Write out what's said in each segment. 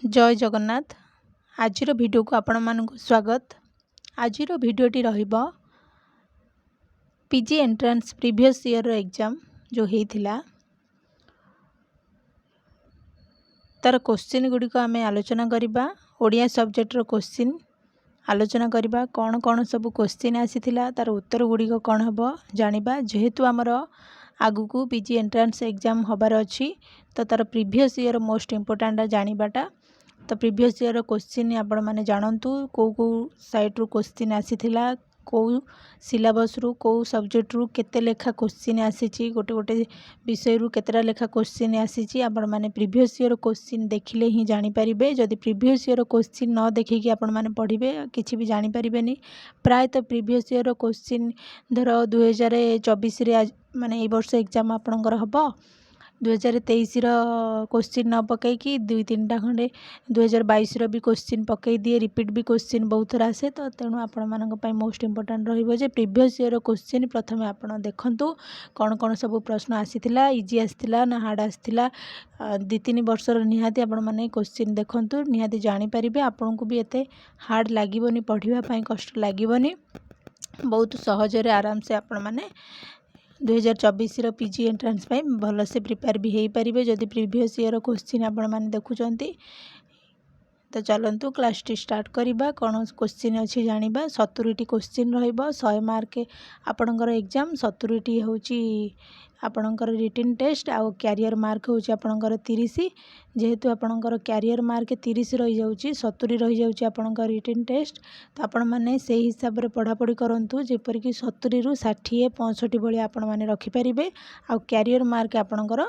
जय जगन्नाथ। आजिर वीडियो को आपण मानक स्वागत। आजिर वीडियोटी रहिबो PG entrance previous year exam जो हेइथिला तार क्वेश्चन गुडी को आमे आलोचना करिबा। ओडिया सब्जेक्ट रो क्वेश्चन आलोचना करिबा। कौन कौन सब क्वेश्चन आसीथिला तार उत्तर गुडी को कौन हबो जानिबा। जेहेतु आमर आगु को पीजी एंट्रेंस एग्जाम हबार अछि तो तार प्रीवियस ईयर मोस्ट इम्पोर्टेंट जानिबाटा। तो प्रीवियस ईयर क्वेश्चन आपण माने जानतु को साइट रू क्वेश्चन आसीथिला, को सिलेबस रू को सब्जेक्ट रू केते लेखा क्वेश्चन आसीची, गोटे गोटे विषय रू केतेटा लेखा क्वेश्चन आसीची। आपण माने प्रीवियस ईयर क्वेश्चन देखिले ही जानि परिबे। जदि प्रीवियस ईयर क्वेश्चन न देखि कि आपण माने पढिबे किछि भी जानि परिबेनी। प्राय तो प्रीवियस ईयर क्वेश्चन धर 2024 रे माने ए वर्ष एग्जाम आपणकर हबो 2023 क्वेश्चन न पकई कि 2-3टा खंडे 2022 भी क्वेश्चन पकई दिए। रिपीट भी क्वेश्चन बहुत थर आसे। तो तेणु आपण मानक पई मोस्ट इम्पोर्टेंट रहिबो जे प्रीवियस ईयर क्वेश्चन प्रथमे आपण देखंतु कौन कौन सब प्रश्न आसीथिला, इजी आसीथिला ना हार्ड आसीथिला। 2-3 वर्षर निहाती आपण माने क्वेश्चन देखंतु निहाती जानि परिबे। आपन को भी एते हार्ड लागिबोनी, पढिबा पई कष्ट लागिबोनी, बहुत सहज रे आराम से आपण माने 2024 पीजी एंट्रेंस भल से प्रिपेयर भी हो पारे जदि प्रीवियस ईयर क्वेश्चन आपण मैंने देखुंत। तो चलतु क्लास टी स्टार्ट करवा। कौन क्वेश्चन अच्छी जानिबा। 70टी क्वेश्चन रहिबो। 100 मार्क आपणकर एग्जाम। 70टी होची आपणकर रिटन टेस्ट आउ कैरियर मार्क होची आपणकर 30। जेहेतु आपणकर कैरियर मार्क 30 रही जाउची, 70 रही जाउची आपणकर रिटन टेस्ट। तो आपण माने से हिसाब रे पढ़ापढ़ी करंतु जेपर कि 70 रु 60 65 भली आपण माने रखि परिबे। आउ कैरियर मार्क आपणकर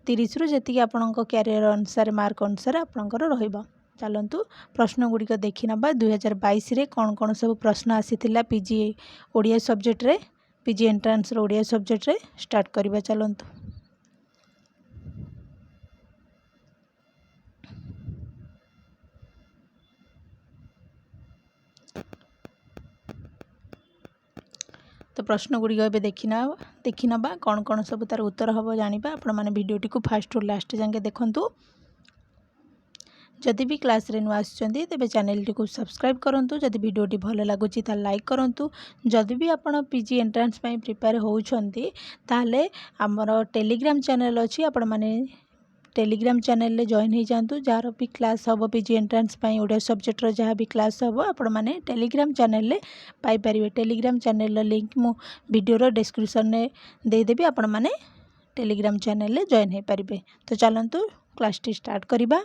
30 रु जेति कि आपणक कैरियर अनुसार मार्क अनुसार आपणकर रहिबो। चलंतु प्रश्न गुड़िक देखि नबा। 2022 रे कौन कौन सब प्रश्न आसीथिला पीजी ओडिया सब्जेक्ट रे, पीजी एंट्रेंस रो ओडिया सब्जेक्ट रे स्टार्ट करबा। चलंतु तो प्रश्न गुड़िक ए देखि नबा कौन कौन सब तार उत्तर हम जानिबा। आपण माने वीडियोटी को फास्ट रु लास्ट जाके देखंतु। जदि भी क्लास रे नु आछंती तेबे चैनल टी को सब्सक्राइब करंतु। जदि वीडियोटी भल लागुची ता लाइक करंतु। जदि भी आपण पीजी एंट्रेंस पई प्रिपेयर होउछंती ताले हमर टेलीग्राम चैनल अछि, आपण माने टेलीग्राम चैनल ले जॉइन हो जातु। जार भी क्लास हम पीजी एंट्रेंस पई ओडिया सब्जेक्ट रो जहाँ भी क्लास हम आपण माने टेलीग्राम चैनल ले पाई परिबे। टेलीग्राम चैनल रो लिंक मु वीडियो रो डिस्क्रिप्शन रे दे देबी, आपण माने टेलीग्राम चैनल ले जॉइन हो परिबे। तो चलंतु क्लास टी स्टार्ट करिबा।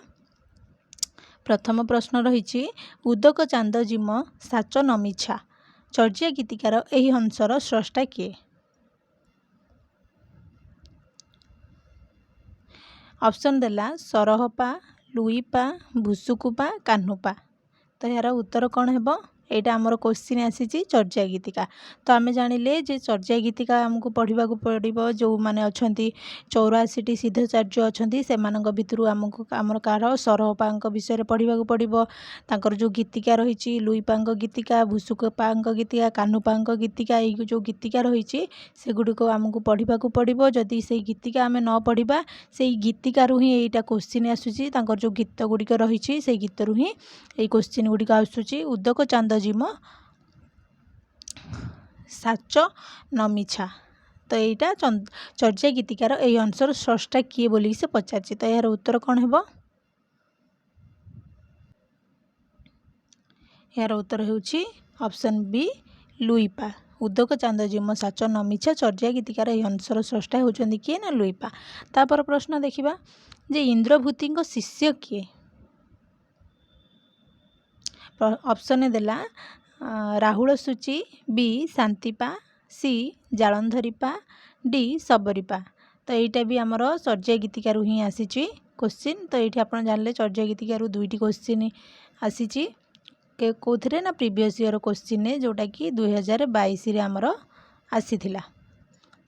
प्रथम प्रश्न रही उदक चांद जिम साच नमिछा चर्या गीतिकार एही हंसर स्रष्टा किए। ऑप्शन देला सरहपा, लुईपा, भुसुकुपा, कान्हुपा। तो यार उत्तर कौन हेबो। एटा हमर क्वेश्चन आसीची चर्या गीतिका। तो आमे जानिले जे चर्या गीतिका हमको पढ़िबा को पड़िबो। जो माने अछंती 84टी सिद्धाचार्य अछंती सेमानक भितरु हमको हमर कार सरहपांक विषय रे पढ़िबा को पड़िबो। तांकर जो गीतिका रहिची लुईपांक गीतिका, भुसुकुपांक गीतिका, कान्हुपांक गीतिका, ए जो गीतिका रहिची से गुडी को हमको पढ़िबा को पड़िबो। जदि से गीतिका आमे न पढ़िबा से गीतिका रु ही एटा क्वेश्चन आसुची। तांकर जो गीत गुडी को रहिची से गीत रु ही ए क्वेश्चन गुडी को आसुची। उदक चांद जिम साच नमिछा। तो यहाँ चर्या गीतिकार यही अंशर स्रष्टा किए बोली से पचार। तो यार उत्तर कौन हेबो। यार उत्तर होउची ऑप्शन बी लुईपा। उदक चांद जिम साच नमिछा चर्या गीतिकार यही अंशर स्रष्टा होउचंदी किए ना लुईपा। तापर प्रश्न देखिबा जे इंद्रभूति शिष्य किए। ऑप्शन देला राहुल सूची, बी शांतिपा, सी जालंधरीपा, डी सबरीपा। तो यहाँ भी आमर चर्या गीतिकार ही आसीची क्वेश्चन। तो ये आप जानले चर्या गीतिकार 2टी क्वेश्चन आसीची कौन ना प्रीवियस ईयर क्वेश्चन ने जोटा कि 2022 रे आमर आसीथिला।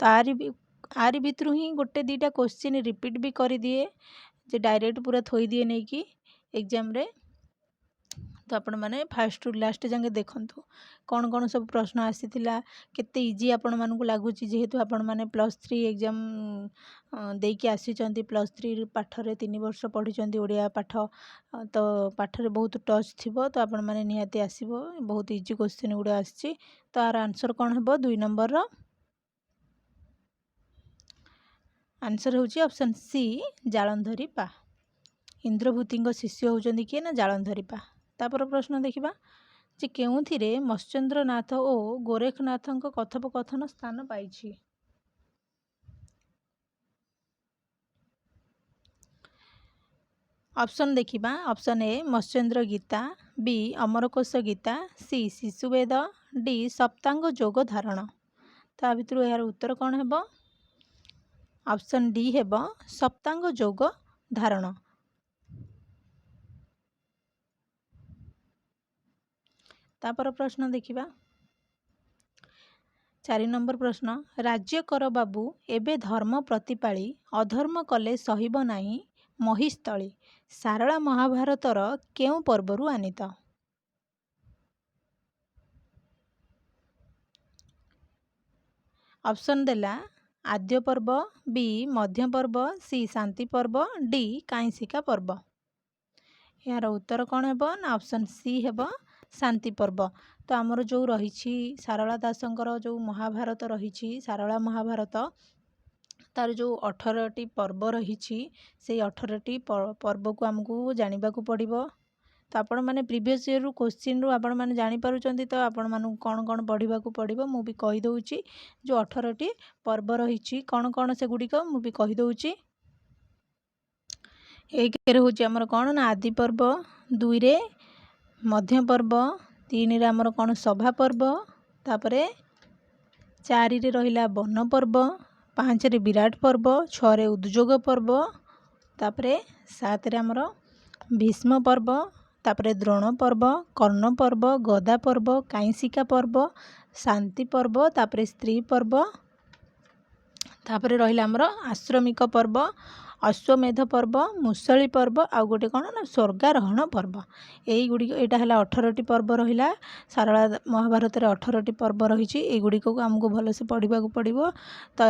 तो आरी भितर ही गोटे 2टा क्वेश्चन रिपीट भी कर दिए जे डायरेक्ट पूरा थोई दिए नहीं कि एग्जाम रे। तो आपण मैंने फास्ट रु लास्ट जाके देखु कौन कौन सब प्रश्न आसीथिला केते इजी आपण मानकु लागुच जेहेतु आपण मैंने +3 एग्जाम देकी आसीचंती +3 पाठरे 3 वर्ष पढ़ी ओडिया पाठ तो पाठरे बहुत टच थिबो तो आपण मैंने निहाती आसीबो बहुत इजी क्वेश्चन गुडे आसी तो आर आंसर कौन हेबो 2 नंबर रो आंसर होची ऑप्शन सी जालंधरी पा। इंद्रभूति शिष्य होचंदी किए ना जालंधरी पा। तापर प्रश्न देखिबा जे केउथिरे मत्स्येंद्रनाथ ओ गोरखनाथଙ୍କ कथोपकथन स्थान पाइछि। ऑप्शन देखिबा option A Matsyendra Gita, B Amarkosh Gita, C Shishuveda, D Saptanga Jog Dharan. ता भितर यार उत्तर कौन हेबो ऑप्शन डी हेबो सप्तांग जोग धारण। तापर प्रश्न देखिबा 4 नंबर प्रश्न राज्य कर बाबू एबे धर्म प्रतिपाली अधर्म कले सहिब नाही महिस्थली सारला महाभारतर केउ पर्वरु आनीत। ऑप्शन देला आद्य पर्व, बी मध्य पर्व, सी शांति पर्व, डी काईसिका पर्व। यार उत्तर कौन हेबो ना ऑप्शन सी हेबो शांति पर्व। तो आमर जो रही सारला दासंकर जो महाभारत रही सारला महाभारत तार जो 18टी पर्व रही से 18टी पर्व को आमको जानवा पड़ो। तो आपण मैंने प्रीवियस ईयर क्वेश्चन रु आपण मैंने जानी पारुचंती तो आपण मानू कौन कौन पढ़ा पड़ो मु भी कहीदे जो 18टी पर्व रही कौन कौन से गुड़िक मु भी कहीदे। एक हूँ आमर कौन ना आदि पर्व, 2 रे मध्य पर्व, 3 रे आमर कौन सभा पर्व, तापरे 4 रे रहिला वन पर्व, 5 रे विराट पर्व, 6 रे उद्योग पर्व, तापरे 7 रे आमर भीष्म पर्व, तापरे द्रोण पर्व, कर्ण पर्व, गदा पर्व, काईसिका पर्व, शांति पर्व, तापरे स्त्री पर्व, तापरे रहिला आमर आश्रमिक पर्व, अश्वमेध पर्व, मुसली पर्व आ गोटे कौन ना स्वर्गारोहण पर्व। यही गुड़ी यहाँ है 18टी पर्व रहा सारला महाभारत 18टी पर्व रही गुड़ी को आमको भलसे पढ़ा पड़ो। तो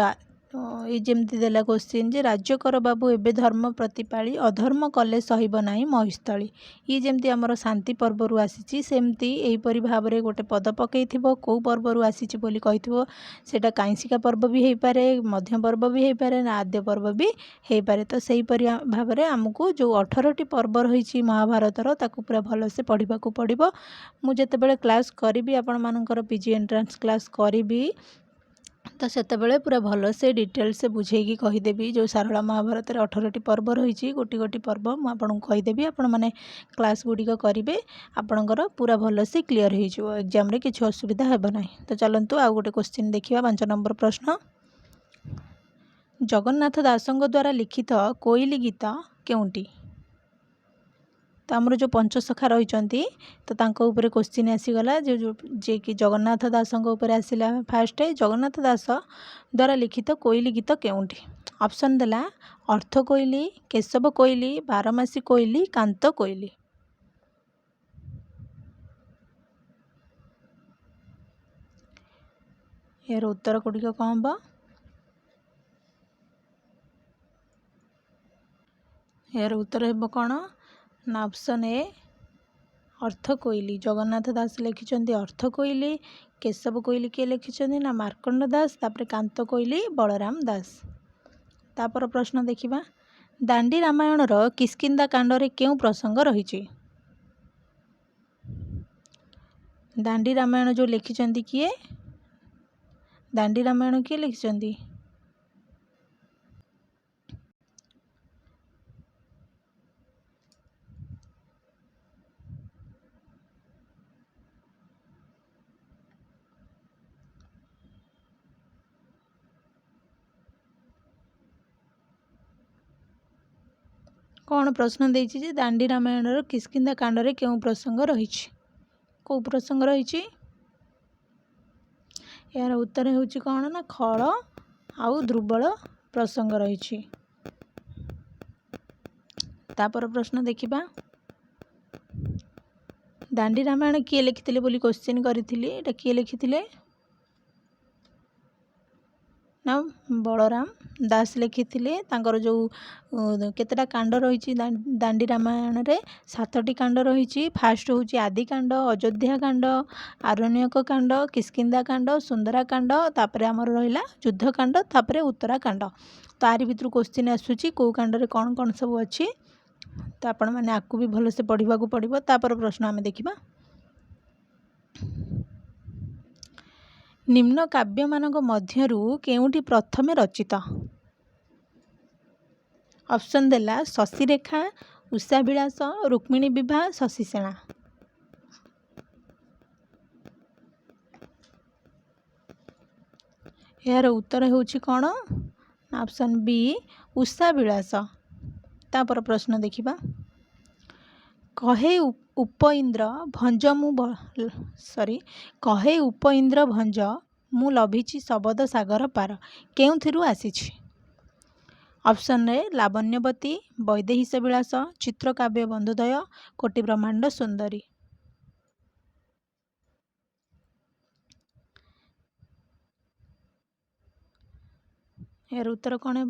ये जमती देला क्वेश्चन जे राज्य कर बाबू एबे धर्म प्रतिपाली अधर्म कले सहिब नाही महिस्थली ये जमती आमर शांति पर्व आसी सेमती यहीपरी भाव में गोटे पद पकई कौ पर्व आसी सेटा काईसिका पर्व भी हो पारे, मध्य पर्व भी हो पारे ना आद्य पर्व भी हो पारे। तो सहीपरी भाव में आमको जो 18टी पर्व रही महाभारतर ताकू पूरा भलसे पढ़ा पड़ो। मुझे क्लास करी आपण मानकर पीजी एंट्रांस क्लास करी तो सेतेबेले पूरा भल से डिटेल से बुझेकी कहीदेवी जो सारला महाभारत 18टी पर्व रही गोटी गोटी पर्व मुझे कहीदेवी आपण मैंने क्लास गुड़िक करेंगे आपणकर पूरा भल से क्लीयर हो एग्जाम रे किसी असुविधा हेब ना। तो चलतु आउ गोटे क्वेश्चन देखिए 5 नंबर प्रश्न जगन्नाथ दासंग द्वारा लिखित कोइली गीत केउंटी। तो आमर जो पंचसखा रही तो तांको ऊपर क्वेश्चन आसीगला जो जे कि जगन्नाथ दासंग ऊपर आसिला फास्ट जगन्नाथ दास द्वारा लिखित कोइली गीत केउंटी। ऑप्शन देला अर्थ कोइली, केशव कोइली, बारमासी कोइली, कांत कोइली। यार उत्तर गुड़िक कौन हम यार उत्तर हेब कौन ना ऑप्शन ए अर्थ कोइली जगन्नाथ दास लिखिं अर्थ कोइली। केशव कोइली किए लिखिं ना मार्कंड दास, तापर कांत कोइली बलराम दास। तापर प्रश्न देखिबा दांडी रामायण रो किष्किंधा कांड रे केउ प्रसंग रही। दांडी रामायण जो लिखिं किए दांडी रामायण किए लिखिं कौन प्रश्न देछि जे दांडी रामायण रो किष्किंधा कांड रे केउ प्रसंग रही कौ प्रसंग रही। यार उत्तर होची कौन ना खल आउ दुर्बल प्रसंग रही। तापर प्रश्न देखिबा दांडी रामायण किए लिखिथिले बोली क्वेश्चन करिथिली एटा किए लिखिथिले ना बलराम दास लिखिथिले तांकर जो केतेटा कांड रही दांडी रामायण रे 7टी कांड रही। फास्ट होची आदि कांड, अयोध्या कांड, आरण्यक कांड, किष्किंधा कांड, सुंदरा कांड, तापरे हमर रहिला युद्ध कांड, तापरे उत्तरा कांड। तारि भितर क्वेश्चन आसुची को कांड रे कोन कोन सब अछि तो आपण माने आकु भी भल से पढ़िबा को पड़िबो। तापर प्रश्न आमे देखिबा निम्न काव्य मानक मध्यरु केउंटी प्रथमे रचित। ऑप्शन देला शशिरेखा, उषा विलास, रुक्मिणी विवाह, शशिसेना। यार उत्तर होउची कोन? ऑप्शन बी उषा विलास। तापर प्रश्न देखिबा कहे उपइंद्र भंज कहे उपइंद्र भंज मु लभिछि शबद सागर पार केउथिरु आसीछि। ऑप्शन ए लावण्यवती, वैदेहीश विलास, चित्रकाव्य बंधुदय, कोटि ब्रह्मांड सुंदरी। यार उत्तर कौन है?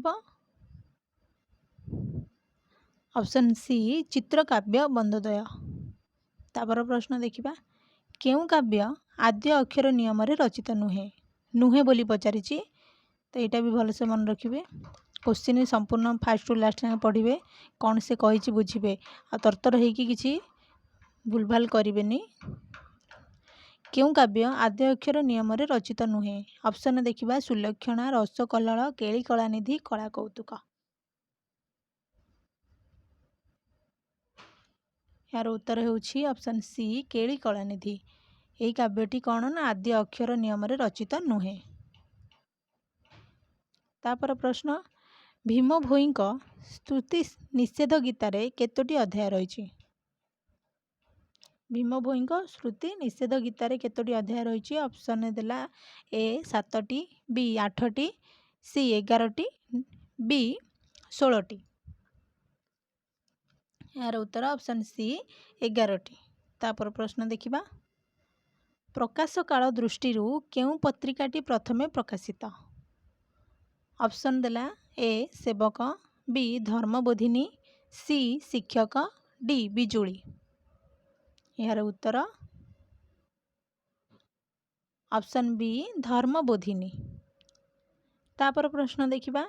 Option C Chitrakavya Bandhudaya. तापर प्रश्न देखिबा केउ काव्य आद्य अक्षर नियम रे रचित नुहे नुहे बोली पचारिछि तो यहाँ भी भलसे मन रखिए। क्वेश्चन संपूर्ण फास्ट टू लास्ट पढ़िए कौन से कही बुझे आ तरतर होगी किसी भूलभाल करें। केउ काव्य आद्य अक्षर नियम रे रचित नुहे। ऑप्शन देखिबा सुलक्षणा, रस कल्लोळ, केली कलानिधि, कला कौतुक। यार उत्तर होउछि ऑप्शन सी केली कलानिधि। यही काव्यटी कौन ना आद्य अक्षर नियम रे रचित नुहे। तापर प्रश्न भीम भोई स्तुति निषेध गीतारे केतोटी अध्याय रही? भीम भोई श्रुति निषेध गीतारे केतोटी अध्याय रही? ऑप्शन देला ए 7टी, बी 8टी, सी 11टी, बी 16टी। यार उत्तर ऑप्शन सी 11टी। तापर प्रश्न देखिबा प्रकाश काल दृष्टि केउ पत्रिकाटी प्रथमे प्रकाशित? ऑप्शन देला ए सेवक, बी धर्मबोधिनी, सी शिक्षक, डी बिजुली। यार उत्तर ऑप्शन बी धर्मबोधिनी। तापर प्रश्न देखिबा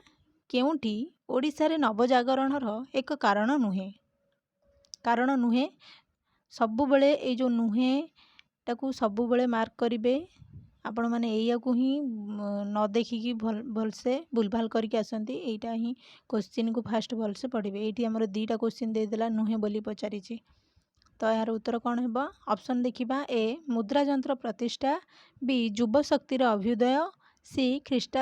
केउंटी ओडिशा रे नवजागरण एक कारण नुहे? कारण नुहे सबु बेले ए जो नुहे ताकू सबु बेले मार्क करिवे। आपण माने एया को ही न देखिकी भलसे भूलभाल करके आसंती। एटा ही क्वेश्चन को फास्ट भलसे पढ़िबे। एटी हमर दीटा क्वेश्चन दे देला नुहे बोली पचारिछि तो यार उत्तर कौन हेबा? ऑप्शन देखिबा ए मुद्रा यंत्र प्रतिष्ठा, बी युव शक्तिर अभ्युदय, सी ख्रीष्ट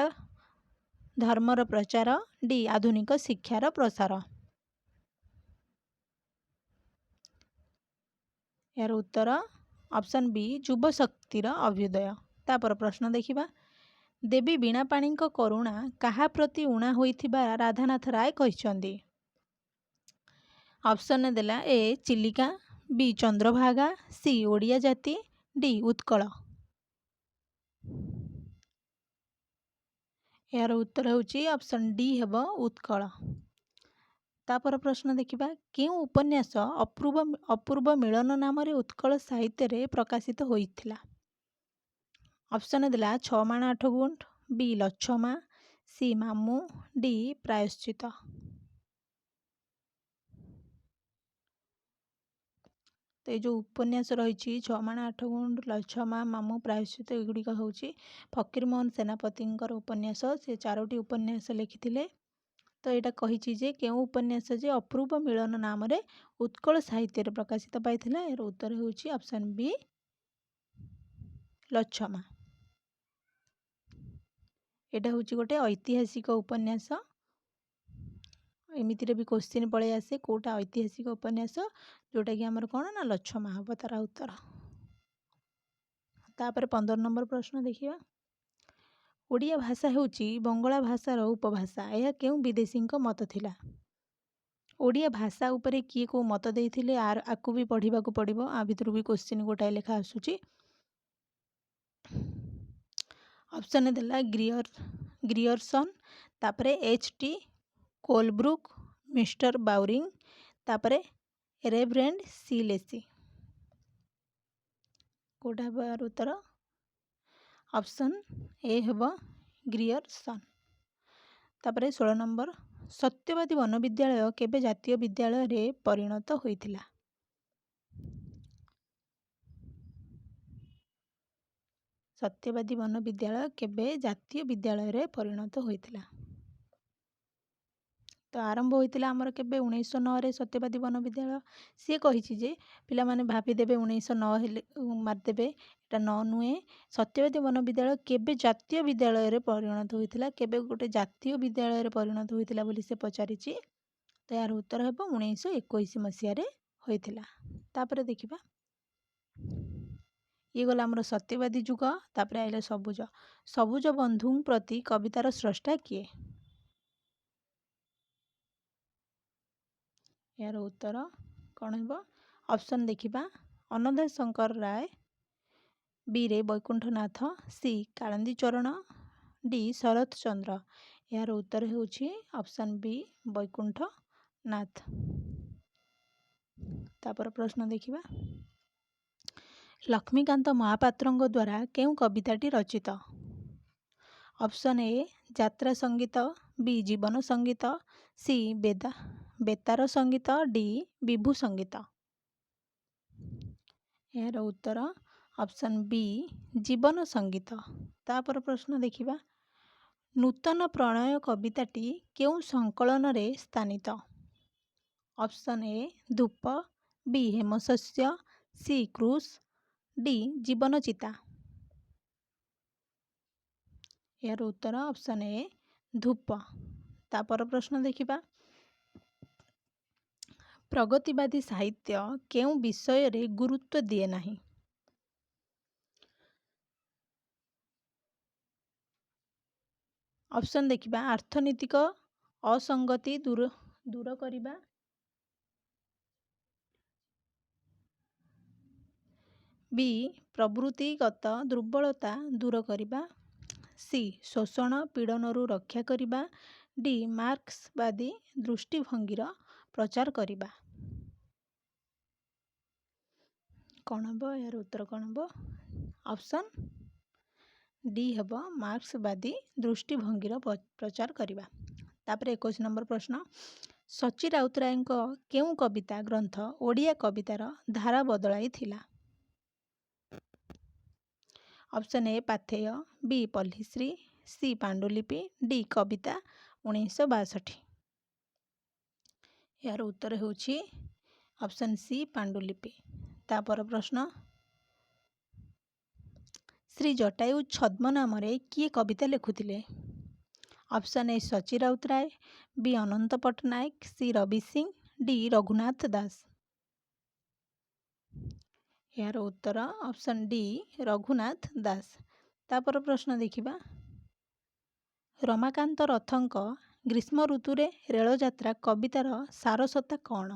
धर्मर प्रचार, डी आधुनिक शिक्षार प्रसार। यार उत्तर ऑप्शन बी युव शक्तिर अभ्युदय। तापर प्रश्न देखिबा देवी बीणापाणी करुणा काहा प्रति उणा होइथिबा राधानाथ राय कहिसंदी? ऑप्शन देला ए चिलिका, बी चंद्रभागा, सी ओडिया जाति, डी उत्कल। यार उत्तर होची ऑप्शन डी हेबो उत्कल। तापर प्रश्न देखिबा केउ उपन्यास अपूर्व मिलन नाम रे उत्कल साहित्य रे प्रकाशित होइथिला? ऑप्शन देला 6 माण 8 गुंठ, बी लच्छमा, सी मामू, डी प्रायश्चित। तो ये जो उपन्यास रही 6 माण 8 गुंठ, लच्छमा, मामू, प्रायश्चित एगुड़िक हूँ फकीरमोहन सेनापति उपन्यास। से 4टी उपन्यास लिखिथिले। तो यहाँ कही जे केउ उपन्यास जे अपूर्व मिलन नाम रे उत्कल साहित्य रे प्रकाशित पाइथिला। यार उत्तर होउची ऑप्शन बी लच्छमा। एटा होउची गोटे ऐतिहासिक उपन्यास। एमिति रे भी क्वेश्चन पळे आसे कोटा ऐतिहासिक उपन्यास जोटा कि हमर कोन ना लच्छमा हबो तार उत्तर। तापर 15 नंबर प्रश्न देखिबा ओडिया भाषा होउची बंगला भाषार उपभाषा। यह केउ विदेशी मत थिला? ଓଡ଼ିଆ ଭାଷା ଉପରେ କିଏ କେଉଁ ମତ ଦେଇଥିଲେ ଆକୁ ବି ପଢ଼ିବାକୁ ପଡ଼ିବ। ଆ ଭିତରୁ ବି କ୍ୱେଶ୍ଚିନ୍ ଗୋଟାଏ ଲେଖା ଆସୁଛି। ଅପସନ୍ ଦେଲା ଗ୍ରିୟରସନ୍, ତାପରେ H.T. କୋଲବ୍ରୁକ୍, ମିଷ୍ଟର ବାଉରିଂ, ତାପରେ ରେଭରେଣ୍ଡ ସି ଲେସି। କୋଉଟା ହେବ ଏହାର ଉତ୍ତର? ଅପସନ୍ ଏ ହେବ ଗ୍ରିୟରସନ୍। ତାପରେ 16 ନମ୍ବର, ସତ୍ୟବାଦୀ ବନବିଦ୍ୟାଳୟ କେବେ ଜାତୀୟ ବିଦ୍ୟାଳୟରେ ପରିଣତ ହୋଇଥିଲା? ସତ୍ୟବାଦୀ ବନବିଦ୍ୟାଳୟ କେବେ ଜାତୀୟ ବିଦ୍ୟାଳୟରେ ପରିଣତ ହୋଇଥିଲା? ତ ଆରମ୍ଭ ହୋଇଥିଲା ଆମର କେବେ 1909ରେ ସତ୍ୟବାଦୀ ବନବିଦ୍ୟାଳୟ। ସିଏ କହିଛି ଯେ ପିଲାମାନେ ଭାବିଦେବେ 1909 ହେଲେ ମାରିଦେବେ, ଏଟା ନୁହେଁ। ସତ୍ୟବାଦୀ ବନବିଦ୍ୟାଳୟ କେବେ ଜାତୀୟ ବିଦ୍ୟାଳୟରେ ପରିଣତ ହୋଇଥିଲା, କେବେ ଗୋଟେ ଜାତୀୟ ବିଦ୍ୟାଳୟରେ ପରିଣତ ହୋଇଥିଲା ବୋଲି ସେ ପଚାରିଛି। ତ ଏହାର ଉତ୍ତର ହେବ 1921 ମସିହାରେ ହୋଇଥିଲା। ତାପରେ ଦେଖିବା, ଇଏ ଗଲା ଆମର ସତ୍ୟବାଦୀ ଯୁଗ। ତାପରେ ଆଇଲା ସବୁଜ ବନ୍ଧୁଙ୍କ ପ୍ରତି କବିତାର ସ୍ରଷ୍ଟା କିଏ? ଏହାର ଉତ୍ତର କ'ଣ ହେବ? ଅପସନ୍ ଦେଖିବା, ଅନନ୍ତ ଶଙ୍କର ରାୟ, ବି ରେ ବୈକୁଣ୍ଠନାଥ, ସି କାଳିନ୍ଦୀ ଚରଣ, ଡି ଶରତ ଚନ୍ଦ୍ର। ଏହାର ଉତ୍ତର ହେଉଛି ଅପସନ୍ ବି ବୈକୁଣ୍ଠନାଥ। ତାପରେ ପ୍ରଶ୍ନ ଦେଖିବା, ଲକ୍ଷ୍ମୀକାନ୍ତ ମହାପାତ୍ରଙ୍କ ଦ୍ୱାରା କେଉଁ କବିତାଟି ରଚିତ? ଅପସନ୍ ଏ ଯାତ୍ରା ସଙ୍ଗୀତ, ବି ଜୀବନ ସଙ୍ଗୀତ, ସି ବେତାର ସଙ୍ଗୀତ, ଡି ବିଭୁ ସଙ୍ଗୀତ। ଏହାର ଉତ୍ତର ଅପସନ୍ ବି ଜୀବନ ସଙ୍ଗୀତ। ତାପରେ ପ୍ରଶ୍ନ ଦେଖିବା, ନୂତନ ପ୍ରଣୟ କବିତାଟି କେଉଁ ସଂକଳନରେ ସ୍ଥାନିତ? ଅପସନ୍ ଏ ଧୂପ, ବି ହେମଶସ୍ୟ, ସି କ୍ରୁଶ, ଡି ଜୀବନ ଚିତା। ଏହାର ଉତ୍ତର ଅପସନ୍ ଏ ଧୂପ। ତାପର ପ୍ରଶ୍ନ ଦେଖିବା, ପ୍ରଗତିବାଦୀ ସାହିତ୍ୟ କେଉଁ ବିଷୟରେ ଗୁରୁତ୍ୱ ଦିଏ ନାହିଁ? ଅପସନ୍ ଦେଖିବା, ଅର୍ଥନୈତିକ ଅସଙ୍ଗତି ଦୂର କରିବା, ବି ପ୍ରବୃତ୍ତିଗତ ଦୁର୍ବଳତା ଦୂର କରିବା, ସି ଶୋଷଣ ପୀଡ଼ନରୁ ରକ୍ଷା କରିବା, ଡି ମାର୍କ୍ସବାଦୀ ଦୃଷ୍ଟିଭଙ୍ଗୀର ପ୍ରଚାର କରିବା। କ'ଣ ହେବ ଏହାର ଉତ୍ତର? କ'ଣ ହେବ? ଅପସନ୍ ଡି ହେବ ମାର୍କ୍ସବାଦୀ ଦୃଷ୍ଟିଭଙ୍ଗୀର ପ୍ରଚାର କରିବା। ତାପରେ 21 ନମ୍ବର ପ୍ରଶ୍ନ, ସଚୀ ରାଉତରାୟଙ୍କ କେଉଁ କବିତା ଗ୍ରନ୍ଥ ଓଡ଼ିଆ କବିତାର ଧାରା ବଦଳାଇଥିଲା? ଅପସନ୍ ଏ ପାଥେୟ, ବି ପଲ୍ଲୀଶ୍ରୀ, ସି ପାଣ୍ଡୁଲିପି, ଡି କବିତା 1962। ଏହାର ଉତ୍ତର ହେଉଛି ଅପସନ୍ ସି ପାଣ୍ଡୁଲିପି। ତାପର ପ୍ରଶ୍ନ, ଶ୍ରୀ ଜଟାୟୁ ଛଦ୍ମ ନାମରେ କିଏ କବିତା ଲେଖୁଥିଲେ? Option A Sachi Routray, B Ananta Pattnaik, C Rabi Singh, D Raghunath Das. ଏହାର ଉତ୍ତର ଅପସନ୍ ଡି ରଘୁନାଥ ଦାସ। ତାପର ପ୍ରଶ୍ନ ଦେଖିବା, ରମାକାନ୍ତ ରଥଙ୍କ ଗ୍ରୀଷ୍ମ ଋତୁରେ ରେଳଯାତ୍ରା କବିତାର ସାରସତ୍ତା କ'ଣ?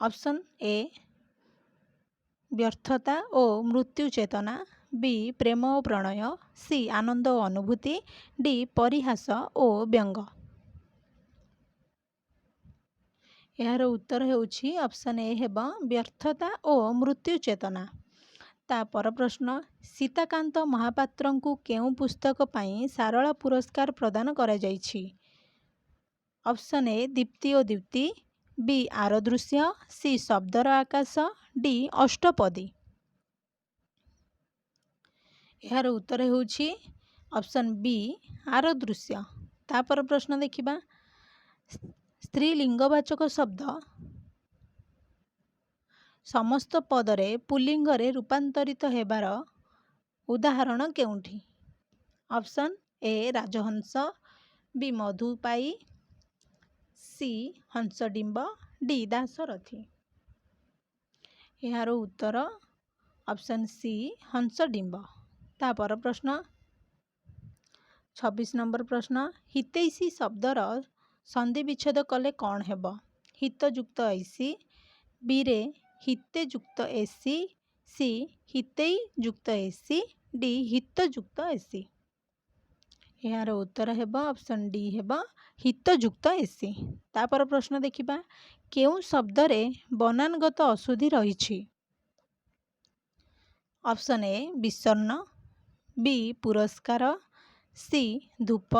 ଅପସନ୍ ଏ ବ୍ୟର୍ଥତା ଓ ମୃତ୍ୟୁ ଚେତନା, ବି ପ୍ରେମ ଓ ପ୍ରଣୟ, ସି ଆନନ୍ଦ ଓ ଅନୁଭୂତି, ଡି ପରିହାସ ଓ ବ୍ୟଙ୍ଗ। ଏହାର ଉତ୍ତର ହେଉଛି ଅପସନ୍ ଏ ହେବ ବ୍ୟର୍ଥତା ଓ ମୃତ୍ୟୁ ଚେତନା। ତାପର ପ୍ରଶ୍ନ, ସୀତାକାନ୍ତ ମହାପାତ୍ରଙ୍କୁ କେଉଁ ପୁସ୍ତକ ପାଇଁ ସାରଳା ପୁରସ୍କାର ପ୍ରଦାନ କରାଯାଇଛି? ଅପସନ୍ ଏ ଦୀପ୍ତି ଓ Dipti, B Ardrushya, C Shabdara Akash, D Ashtapadi. ଏହାର ଉତ୍ତର ହେଉଛି ଅପସନ୍ ବି ଆରଦୃଶ୍ୟ। ତାପର ପ୍ରଶ୍ନ ଦେଖିବା, ସ୍ତ୍ରୀଲିଙ୍ଗବାଚକ ଶବ୍ଦ ସମସ୍ତ ପଦରେ ପୁଲ୍ଲିଙ୍ଗରେ ରୂପାନ୍ତରିତ ହେବାର ଉଦାହରଣ କେଉଁଠି? ଅପସନ୍ ଏ ରାଜହଂସ, ବି ମଧୁପାଇ, ସି ହଂସଡିମ୍ବ, ଡି ଦାଶରଥୀ। ଏହାର ଉତ୍ତର ଅପସନ୍ ସି ହଂସଡିମ୍ବ। ତାପର ପ୍ରଶ୍ନ 26 ନମ୍ବର ପ୍ରଶ୍ନ, ହିତୈଷୀ ଶବ୍ଦର ସନ୍ଧି ବିଚ୍ଛେଦ କଲେ କ'ଣ ହେବ? ହିତଯୁକ୍ତ ଐସି, ବିରେ ହିତେଯୁକ୍ତ ଏସି, ସି ହିତୈଯୁକ୍ତ ଏସି, ଡି ହିତଯୁକ୍ତ ଏସି। ଏହାର ଉତ୍ତର ହେବ ଅପସନ୍ ଡି ହେବ ହିତଯୁକ୍ତ ଏସି। ତାପର ପ୍ରଶ୍ନ ଦେଖିବା, କେଉଁ ଶବ୍ଦରେ ବନାନଗତ ଅଶୁଦ୍ଧି ରହିଛି? ଅପସନ୍ ଏ ବିଷଣ୍ଣ, ବି ପୁରସ୍କାର, ସି ଧୂପ,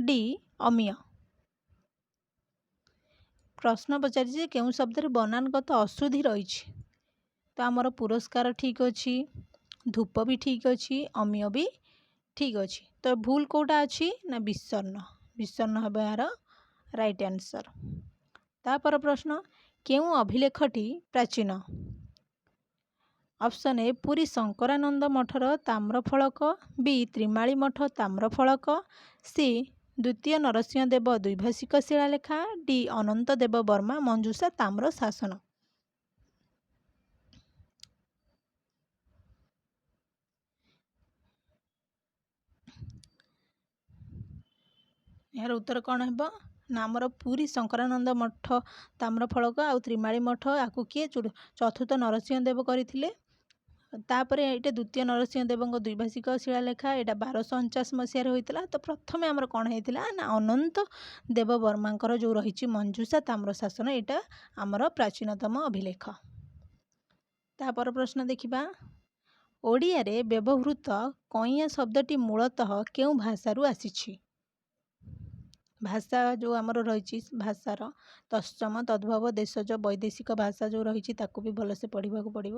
ଡି ଅମିୟ। ପ୍ରଶ୍ନ ପଚାରିଛି ଯେ କେଉଁ ଶବ୍ଦରେ ବନାନଗତ ଅଶୁଦ୍ଧି ରହିଛି? ତ ଆମର ପୁରସ୍କାର ଠିକ୍ ଅଛି, ଧୂପ ବି ଠିକ୍ ଅଛି, ଅମିୟ ବି ଠିକ୍ ଅଛି। ତ ଭୁଲ କେଉଁଟା ଅଛି ନା ବିଷଣ୍ଣ। ବିଷଣ୍ଣ ହେବ ଏହାର ରାଇଟ୍ ଆନ୍ସର୍। ତାପର ପ୍ରଶ୍ନ, କେଉଁ ଅଭିଲେଖଟି ପ୍ରାଚୀନ? ଅପସନ୍ ଏ ପୁରୀ ଶଙ୍କରାନନ୍ଦ ମଠର ତାମ୍ରଫଳକ, ବି ତ୍ରିମାଳି ମଠ ତାମ୍ରଫଳକ, ସି ଦ୍ୱିତୀୟ ନରସିଂହ ଦେବ ଦ୍ୱୈଭାଷିକ ଶିଳାଲେଖ, ଡି ଅନନ୍ତ ଦେବ ବର୍ମା ମଞ୍ଜୁଷା ତାମ୍ର ଶାସନ। ଏହାର ଉତ୍ତର କ'ଣ ହେବ ନା ଆମର ପୁରୀ ଶଙ୍କରାନନ୍ଦ ମଠ ତାମ୍ରଫଳକ ଆଉ ତ୍ରିମାଳି ମଠ ଆକୁ କିଏ ଚତୁର୍ଥ ନରସିଂହ ଦେବ କରିଥିଲେ। ତାପରେ ଏଇଟା ଦ୍ୱିତୀୟ ନରସିଂହ ଦେବଙ୍କ ଦ୍ୱୈଭାଷିକ ଶିଳାଲେଖ, ଏଇଟା 1249 ମସିହାରେ ହୋଇଥିଲା। ତ ପ୍ରଥମେ ଆମର କ'ଣ ହେଇଥିଲା ନା ଅନନ୍ତ ଦେବ ବର୍ମାଙ୍କର ଯେଉଁ ରହିଛି ମଞ୍ଜୁଷା ତାମ୍ର ଶାସନ, ଏଇଟା ଆମର ପ୍ରାଚୀନତମ ଅଭିଲେଖ। ତାପର ପ୍ରଶ୍ନ ଦେଖିବା, ଓଡ଼ିଆରେ ବ୍ୟବହୃତ କଇଁଆ ଶବ୍ଦଟି ମୂଳତଃ କେଉଁ ଭାଷାରୁ ଆସିଛି? ଭାଷା ଯେଉଁ ଆମର ରହିଛି ଭାଷାର ତତ୍ସମ ତଦ୍ଭବ ଦେଶଜ ବୈଦେଶିକ ଭାଷା ଯେଉଁ ରହିଛି ତାକୁ ବି ଭଲସେ ପଢ଼ିବାକୁ ପଡ଼ିବ।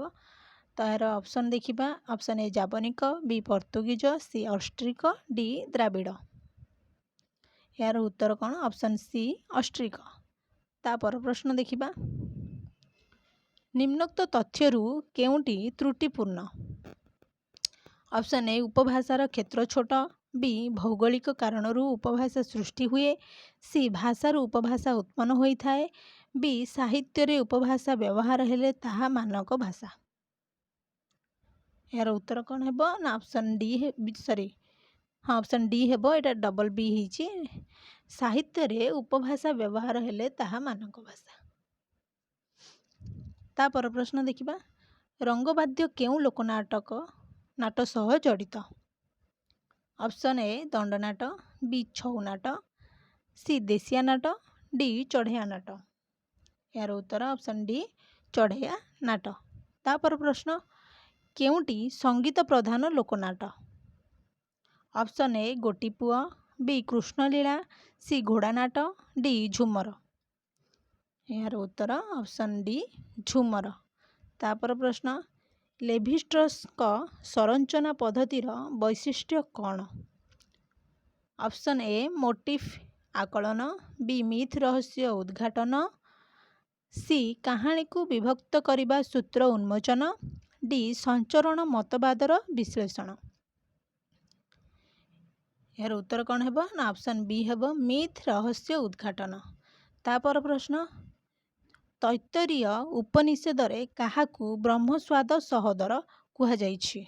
ତ ଏହାର ଅପସନ୍ ଦେଖିବା, ଅପସନ୍ ଏ ଜାବନିକ, B Portuguese, C Austric, D Dravida. ଏହାର ଉତ୍ତର କ'ଣ? Option C Austric. ତାପର ପ୍ରଶ୍ନ ଦେଖିବା, ନିମ୍ନୋକ୍ତ ତଥ୍ୟରୁ କେଉଁଟି ତ୍ରୁଟିପୂର୍ଣ୍ଣ? ଅପସନ୍ ଏ ଉପଭାଷାର କ୍ଷେତ୍ର ଛୋଟ, ବି ଭୌଗୋଳିକ କାରଣରୁ ଉପଭାଷା ସୃଷ୍ଟି ହୁଏ, ସି ଭାଷାରୁ ଉପଭାଷା ଉତ୍ପନ୍ନ ହୋଇଥାଏ, ବି ସାହିତ୍ୟରେ ଉପଭାଷା ବ୍ୟବହାର ହେଲେ ତାହା ମାନକ ଭାଷା। ଏହାର ଉତ୍ତର କ'ଣ ହେବ ନା ଅପସନ୍ ଡି ଅପସନ୍ ଡି ହେବ, ଏଇଟା ଡବଲ୍ ବି ହେଇଛି। ସାହିତ୍ୟରେ ଉପଭାଷା ବ୍ୟବହାର ହେଲେ ତାହା ମାନକ ଭାଷା। ତାପର ପ୍ରଶ୍ନ ଦେଖିବା, ରଙ୍ଗବାଦ୍ୟ କେଉଁ ନାଟ ସହ ଜଡ଼ିତ? ଅପସନ୍ ଏ ଦଣ୍ଡନାଟ, ବି ଛଉ ନାଟ, ସି ଦେଶିଆ ନାଟ, ଡି ଚଢ଼େୟା ନାଟ। ଏହାର ଉତ୍ତର ଅପସନ୍ ଡି ଚଢ଼େୟା ନାଟ। ତାପର ପ୍ରଶ୍ନ, କେଉଁଟି ସଙ୍ଗୀତ ପ୍ରଧାନ ଲୋକନାଟ? Option A Gotipua, B Krishnalila, C Ghodanat, D Jhumar. ଏହାର ଉତ୍ତର ଅପସନ୍ ଡି ଝୁମର। ତାପର ପ୍ରଶ୍ନ, ଲେଭିଷ୍ଟ୍ରସ୍ଙ୍କ ସଂରଚନା ପଦ୍ଧତିର ବୈଶିଷ୍ଟ୍ୟ କ'ଣ? ଅପସନ୍ ଏ ମୋଟିଫ୍ ଆକଳନ, ବି ମିଥ୍ ରହସ୍ୟ ଉଦ୍ଘାଟନ, ସି କାହାଣୀକୁ ବିଭକ୍ତ କରିବା ସୂତ୍ର ଉନ୍ମୋଚନ, ଡି ସଞ୍ଚରଣ ମତବାଦର ବିଶ୍ଳେଷଣ। ଏହାର ଉତ୍ତର କ'ଣ ହେବ ନା ଅପସନ୍ ବି ହେବ ମିଥ୍ ରହସ୍ୟ ଉଦ୍ଘାଟନ। ତାପର ପ୍ରଶ୍ନ, ତୈତ୍ତରୀୟ ଉପନିଷେଦରେ କାହାକୁ ବ୍ରହ୍ମସ୍ୱାଦ ସହୋଦର କୁହାଯାଇଛି?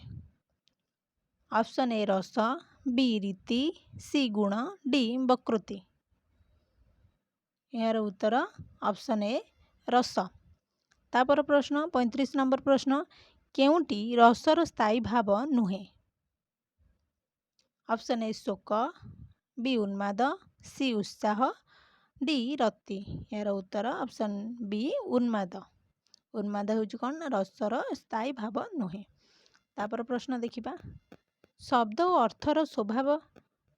ଅପସନ୍ ଏ ରସ, ବି ରୀତି, ସି ଗୁଣ, ଡି ବକ୍ରୃତି। ଏହାର ଉତ୍ତର ଅପସନ୍ ଏ ରସ। ତାପର ପ୍ରଶ୍ନ 35 ନମ୍ବର ପ୍ରଶ୍ନ, କେଉଁଟି ରସର ସ୍ଥାୟୀ ଭାବ ନୁହେଁ? ଅପସନ୍ ଏ ଶୋକ, ବି ଉନ୍ମାଦ, ସି ଉତ୍ସାହ, ଡି ରତି। ଏହାର ଉତ୍ତର ଅପସନ୍ ବି ଉନ୍ମାଦ। ଉନ୍ମାଦ ହେଉଛି କ'ଣ ନା ରସର ସ୍ଥାୟୀ ଭାବ ନୁହେଁ। ତାପର ପ୍ରଶ୍ନ ଦେଖିବା, ଶବ୍ଦ ଓ ଅର୍ଥର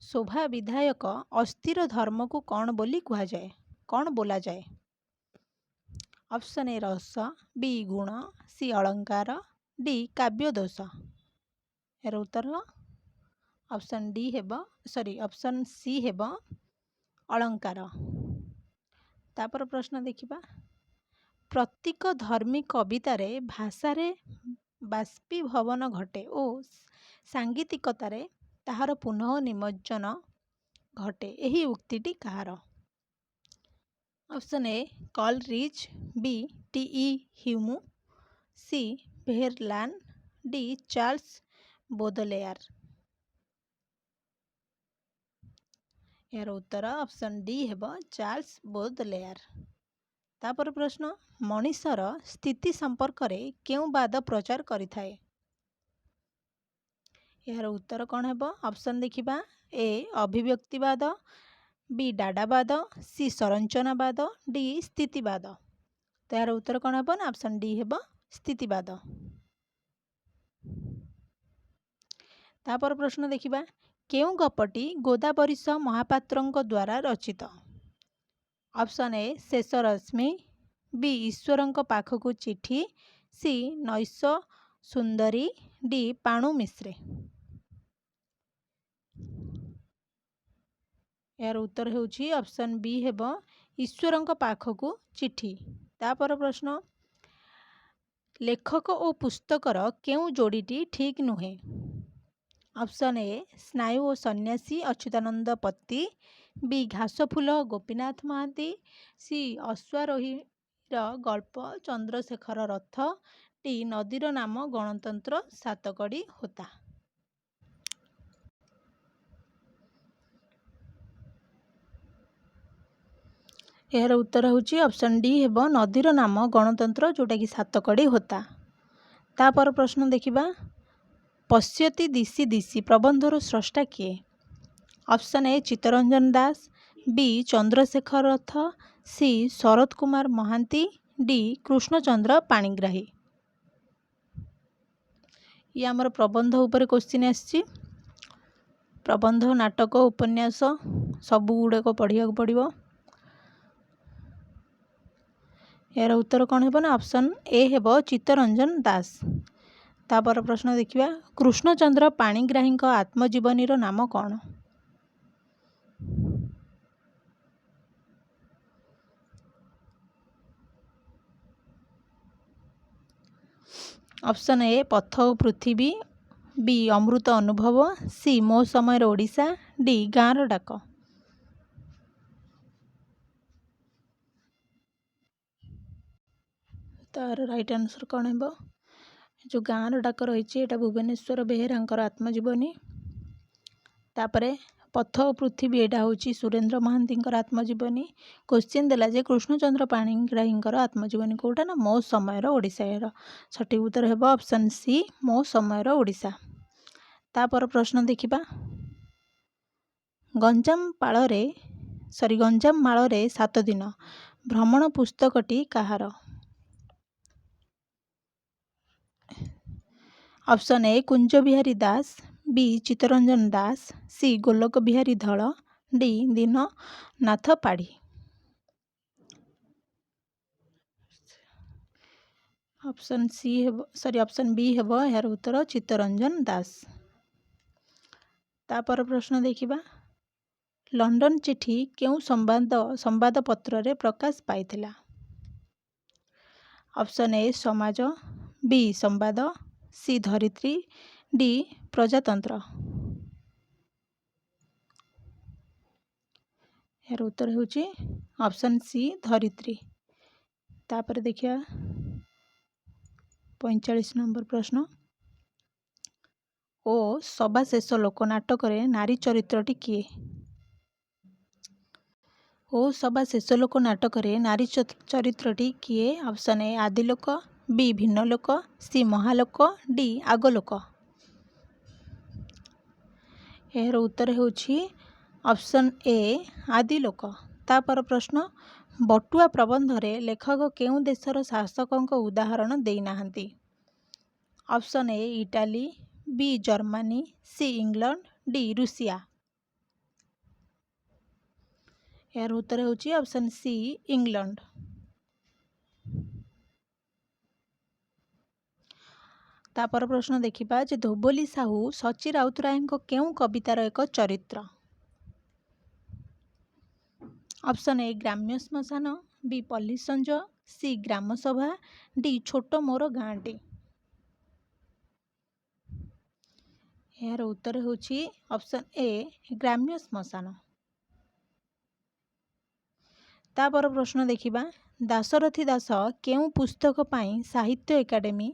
ଶୋଭା ବିଧାୟକ ଅସ୍ଥିର ଧର୍ମକୁ କ'ଣ ବୋଲି କୁହାଯାଏ? କ'ଣ ବୋଲାଯାଏ? ଅପସନ୍ ଏ ରସ, ବି ଗୁଣ, ସି ଅଳଙ୍କାର, ଡି କାବ୍ୟ ଦୋଷ। ଏହାର ଉତ୍ତର ଅପସନ୍ ଡି ହେବ ଅପସନ୍ ସି ହେବ ଅଳଙ୍କାର। ତାପର ପ୍ରଶ୍ନ ଦେଖିବା, ପ୍ରତୀକ ଧର୍ମୀ କବିତାରେ ଭାଷାରେ ବାଷ୍ପୀଭବନ ଘଟେ ଓ ସାଙ୍ଗୀତିକତାରେ ତାହାର ପୁନଃ ନିମଜ୍ଜନ ଘଟେ, ଏହି ଉକ୍ତିଟି କାହାର? Option A Coleridge, B T E Hulme, C Verlaine, D Charles Baudelaire. ଏହାର ଉତ୍ତର ଅପସନ୍ ଡି ହେବ ଚାର୍ଲ୍ସ ବୋଦଲେୟାର। तापर प्रश्न मनीषर स्थिति संपर्क रे केउ बाद प्रचार करिथाए। यार उत्तर कौन है? ऑप्शन देखिबा ए अभिव्यक्तिवाद, बी डाडावाद, सी संरचनावाद, डी स्थितिवाद। तो यार उत्तर कौन है ना? ऑप्शन डी है स्थितिवाद। तापर प्रश्न देखिबा केउ गपटी गोदावरीश महापात्रंक द्वारा रचित। ऑप्शन ए शेष रश्मि, बी ईश्वरंक पाखकु चिठी, सी नैश सुंदरी, डी पाणु मिश्रे। यार उत्तर होउछि ऑप्शन बी हेब ईश्वरंक पाखकु चिठी। तापर प्रश्न लेखक और पुस्तकर केउ जोड़ीटी ठीक नुहे। ऑप्शन ए स्नायु और सन्यासी अच्युतानंद पत्ती, बी घासफुल गोपीनाथ महांती, सी अश्वारोही गल्प चंद्रशेखर रथ, डी नदीर नाम गणतंत्र सातकड़ी होता। यार उत्तर होउछि ऑप्शन डी हेब नदीर नाम गणतंत्र जोटा कि सातकड़ी होता। तापर प्रश्न देखिबा पश्यति दिशी दिशी प्रबंधर स्रष्टा किए। Option A Chittaranjan Das, B Chandrasekhar Rath, C Sarat Kumar Mohanty, D Krushnachandra Panigrahi. ये आमर प्रबंध उपरे क्वेश्चन आछि। प्रबंध नाटक उपन्यास सबू गुड़ाक पढ़िया पड़ो। यार उत्तर कौन है ना? ऑप्शन ए हेब चित्तरंजन दास। तापर प्रश्न देखिबा कृष्णचंद्र पाणिग्राही आत्मजीवनी नाम कौन? ऑप्शन ए पथ और पृथ्वी, बी अमृत अनुभव, सी मो समय ओडिशा, डी गाँर डाक। तार राइट आंसर कौन है? जो गाँर डाक रही भुवनेश्वर बेहेरांकर आत्मजीवनी। तापरे पथ और पृथ्वी एटा हूँ सुरेंद्र महांती आत्मजीवनी। क्वेश्चन देला जे कृष्णचंद्र पाणिग्राही आत्मजीवनी कौटा ना? मो समय ओडिशा। सठिक उत्तर है ऑप्शन सी मो समय ओडिशा। तापर प्रश्न देखिबा गंजाम माल 7 दिन भ्रमण पुस्तकटी कहार। Option A Kunja Bihari Das, B Chittaranjan Das, C Golok Bihari Dhal, D Dina Nath Padhi. Option option B हेब यार उत्तर चित्तरंजन दास। तापर प्रश्न देखिबा लंडन चिठी केउ संवाद पत्र रे प्रकाश पाइथिला। ऑप्शन ए समाज, बी संवाद, सी धरित्री, डी प्रजातंत्र। यार उत्तर होउछि ऑप्शन सी धरित्री। तापर देखिया 45 नंबर प्रश्न ओ सभा शेष लोक नाटक नारी चरित्रटी किए। ओ सभा शेष लोक नाटक नारी चरित्रटी किए। ऑप्शन ए आदिलोक, बी भिन्न लोक, सी महालोक, डी आगलोक। यार उत्तर होउछि ऑप्शन ए आदिलोक। तापर प्रश्न बटुआ प्रबंध रे लेखक केउ देशर शासक उदाहरण देई नाहंती। Option A Italy, B Germany, C England, D Russia. यार उत्तर होउछि ऑप्शन सी इंग्लैंड। तापर प्रश्न देखिबा जे धोबोली साहू सची राउतराय केउ कवितार एक चरित्र। ऑप्शन ए ग्राम्य श्मशान, बी पल्ली संज, सी ग्राम सभा, डी छोट मोर गाँटी। यार उत्तर होउछि ऑप्शन ए ग्राम्य श्मशान। तापर प्रश्न देखिबा दाशरथी दास केउ पुस्तक पाई साहित्य एकाडेमी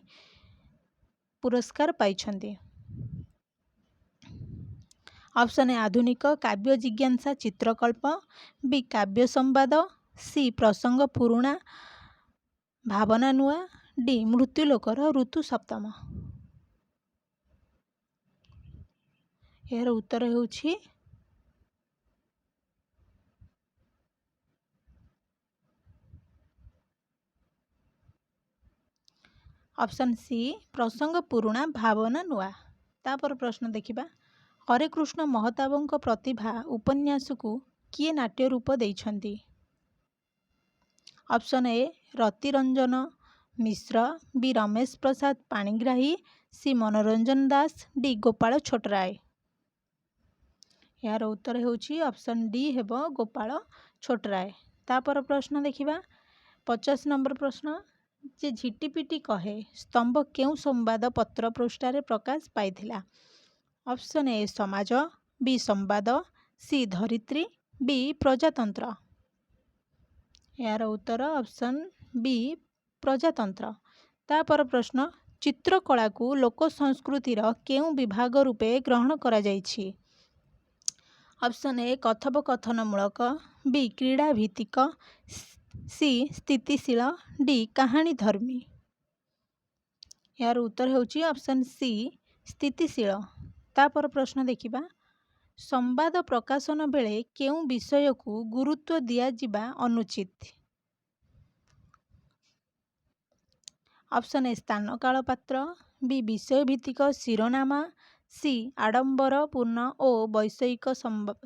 पुरस्कार पाइछन्ति। ऑप्शन ए आधुनिक काव्य जिज्ञासा चित्रकल्प, बी काव्य संवाद, ସି ପ୍ରସଙ୍ଗ ପୁରୁଣା ଭାବନା ନୂଆ, ଡି ମୃତ୍ୟୁଲୋକର ଋତୁ ସପ୍ତମ। ଏହାର ଉତ୍ତର ହେଉଛି ଅପସନ୍ ସି ପ୍ରସଙ୍ଗ ପୁରୁଣା ଭାବନା ନୂଆ। ତାପରେ ପ୍ରଶ୍ନ ଦେଖିବା, ହରେକୃଷ୍ଣ ମହତାବଙ୍କ ପ୍ରତିଭା ଉପନ୍ୟାସକୁ କିଏ ନାଟ୍ୟ ରୂପ ଦେଇଛନ୍ତି? Option A Ratiranjan Mishra, B Ramesh Prasad Panigrahi, C Manoranjan Das, D Gopal Chhotray. ଏହାର ଉତ୍ତର ହେଉଛି ଅପସନ୍ ଡି ହେବ ଗୋପାଳ ଛୋଟରାୟ। ତାପରେ ପ୍ରଶ୍ନ ଦେଖିବା, 50 ନମ୍ବର ପ୍ରଶ୍ନ, ଯେ ଝିଟିପିଟି କହେ ସ୍ତମ୍ଭ କେଉଁ ସମ୍ବାଦ ପତ୍ର ପୃଷ୍ଠାରେ ପ୍ରକାଶ ପାଇଥିଲା? ଅପସନ୍ ଏ ସମାଜ, ବି ସମ୍ବାଦ, ସି ଧରିତ୍ରୀ, ବି ପ୍ରଜାତନ୍ତ୍ର। ଏହାର ଉତ୍ତର ଅପସନ୍ ବି ପ୍ରଜାତନ୍ତ୍ର। ତାପରେ ପ୍ରଶ୍ନ, ଚିତ୍ରକଳାକୁ ଲୋକ ସଂସ୍କୃତିର କେଉଁ ବିଭାଗ ରୂପେ ଗ୍ରହଣ କରାଯାଇଛି? ଅପସନ୍ ଏ କଥୋପକଥନମୂଳକ, ବି କ୍ରୀଡ଼ା ଭିତ୍ତିକ, ସି ସ୍ଥିତିଶୀଳ, ଡି କାହାଣୀ ଧର୍ମୀ। ଏହାର ଉତ୍ତର ହେଉଛି ଅପସନ୍ ସି ସ୍ଥିତିଶୀଳ। ତାପରେ ପ୍ରଶ୍ନ ଦେଖିବା, ସମ୍ବାଦ ପ୍ରକାଶନ ବେଳେ କେଉଁ ବିଷୟକୁ ଗୁରୁତ୍ୱ ଦିଆଯିବା ଅନୁଚିତ? ଅପସନ୍ ଏ ସ୍ଥାନ କାଳ ପାତ୍ର, ବି ବିଷୟ ଭିତ୍ତିକ ଶିରୋନାମା, ସି ଆଡ଼ମ୍ବରପୂର୍ଣ୍ଣ ଓ ବୈଷୟିକ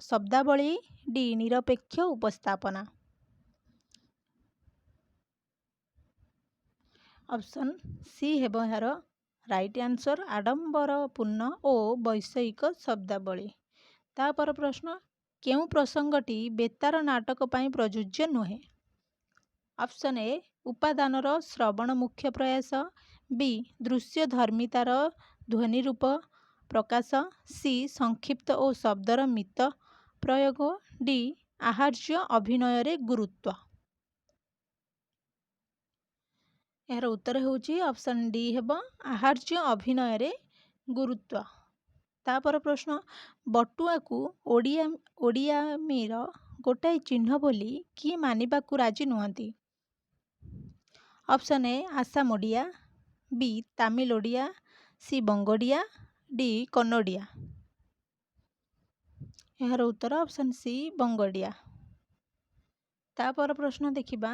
ଶବ୍ଦାବଳୀ, ଡି ନିରପେକ୍ଷ ଉପସ୍ଥାପନା। ଅପସନ୍ ସି ହେବ ଏହାର ରାଇଟ୍ ଆନ୍ସର, ଆଡ଼ମ୍ବରପୂର୍ଣ୍ଣ ଓ ବୈଷୟିକ ଶବ୍ଦାବଳୀ। ତାପରେ ପ୍ରଶ୍ନ, କେଉଁ ପ୍ରସଙ୍ଗଟି ବେତାର ନାଟକ ପାଇଁ ପ୍ରଯୁଜ୍ୟ ନୁହେଁ? ଅପସନ୍ ଏ ଉପାଦାନର ଶ୍ରବଣ ମୁଖ୍ୟ ପ୍ରୟାସ, ବି ଦୃଶ୍ୟଧର୍ମିତାର ଧ୍ୱନି ରୂପ ପ୍ରକାଶ, ସି ସଂକ୍ଷିପ୍ତ ଓ ଶବ୍ଦର ମିତ ପ୍ରୟୋଗ, ଡି ଆହାର୍ଯ୍ୟ ଅଭିନୟରେ ଗୁରୁତ୍ୱ। ଏହାର ଉତ୍ତର ହେଉଛି ଅପସନ୍ ଡି ହେବ ଆହାର୍ଯ୍ୟ ଅଭିନୟରେ ଗୁରୁତ୍ୱ। ତାପରେ ପ୍ରଶ୍ନ, ବଟୁଆକୁ ଓଡ଼ିଆମୀର ଗୋଟାଏ ଚିହ୍ନ ବୋଲି କିଏ ମାନିବାକୁ ରାଜି ନୁହନ୍ତି? Option A Assam Odia, B Tamil Odia, C Bangadia, D Kannadia. ଏହାର ଉତ୍ତର ଅପସନ୍ ସି ବଙ୍ଗଡ଼ିଆ। ତାପରେ ପ୍ରଶ୍ନ ଦେଖିବା,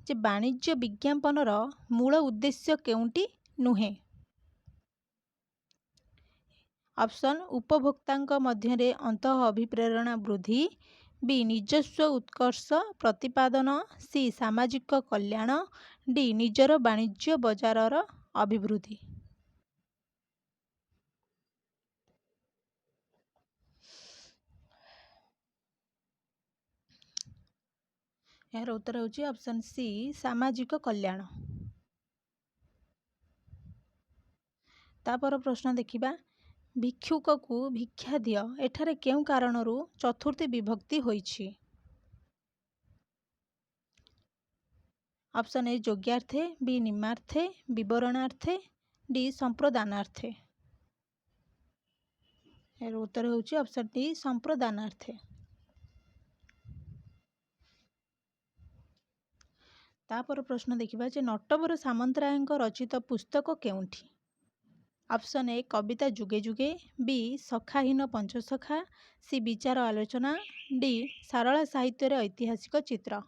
ଯେ ବାଣିଜ୍ୟ ବିଜ୍ଞାପନର ମୂଳ ଉଦ୍ଦେଶ୍ୟ କେଉଁଟି ନୁହେଁ? ଅପସନ୍ ଉପଭୋକ୍ତାଙ୍କ ମଧ୍ୟରେ ଅନ୍ତଃ ଅଭିପ୍ରେରଣା ବୃଦ୍ଧି, ବି ନିଜସ୍ୱ ଉତ୍କର୍ଷ ପ୍ରତିପାଦନ, ସି ସାମାଜିକ କଲ୍ୟାଣ, ଡି ନିଜର ବାଣିଜ୍ୟ ବଜାରର ଅଭିବୃଦ୍ଧି। ଏହାର ଉତ୍ତର ହେଉଛି ଅପସନ୍ ସି ସାମାଜିକ କଲ୍ୟାଣ। ତାପରେ ପ୍ରଶ୍ନ ଦେଖିବା, ଭିକ୍ଷୁକକୁ ଭିକ୍ଷା ଦିଅ ଏଠାରେ କେଉଁ କାରଣରୁ ଚତୁର୍ଥୀ ବିଭକ୍ତି ହୋଇଛି? ଅପସନ୍ ଏ ଯୋଗ୍ୟାର୍ଥେ, ବି ନିମ୍ନାର୍ଥେ, ବିବରଣାର୍ଥେ, ଡି ସମ୍ପ୍ରଦାନାର୍ଥେ। ଏହାର ଉତ୍ତର ହେଉଛି ଅପସନ୍ ଡି ସମ୍ପ୍ରଦାନାର୍ଥେ। ତାପରେ ପ୍ରଶ୍ନ ଦେଖିବା, ଯେ ନଟବର ସାମନ୍ତରାୟଙ୍କ ରଚିତ ପୁସ୍ତକ କେଉଁଠି? ଅପସନ୍ ଏ କବିତା ଯୁଗେ ଯୁଗେ, ବି ସଖାହୀନ ପଞ୍ଚସଖା, ସି ବିଚାର ଆଲୋଚନା, ଡି ସାରଳା ସାହିତ୍ୟରେ ଐତିହାସିକ ଚିତ୍ର।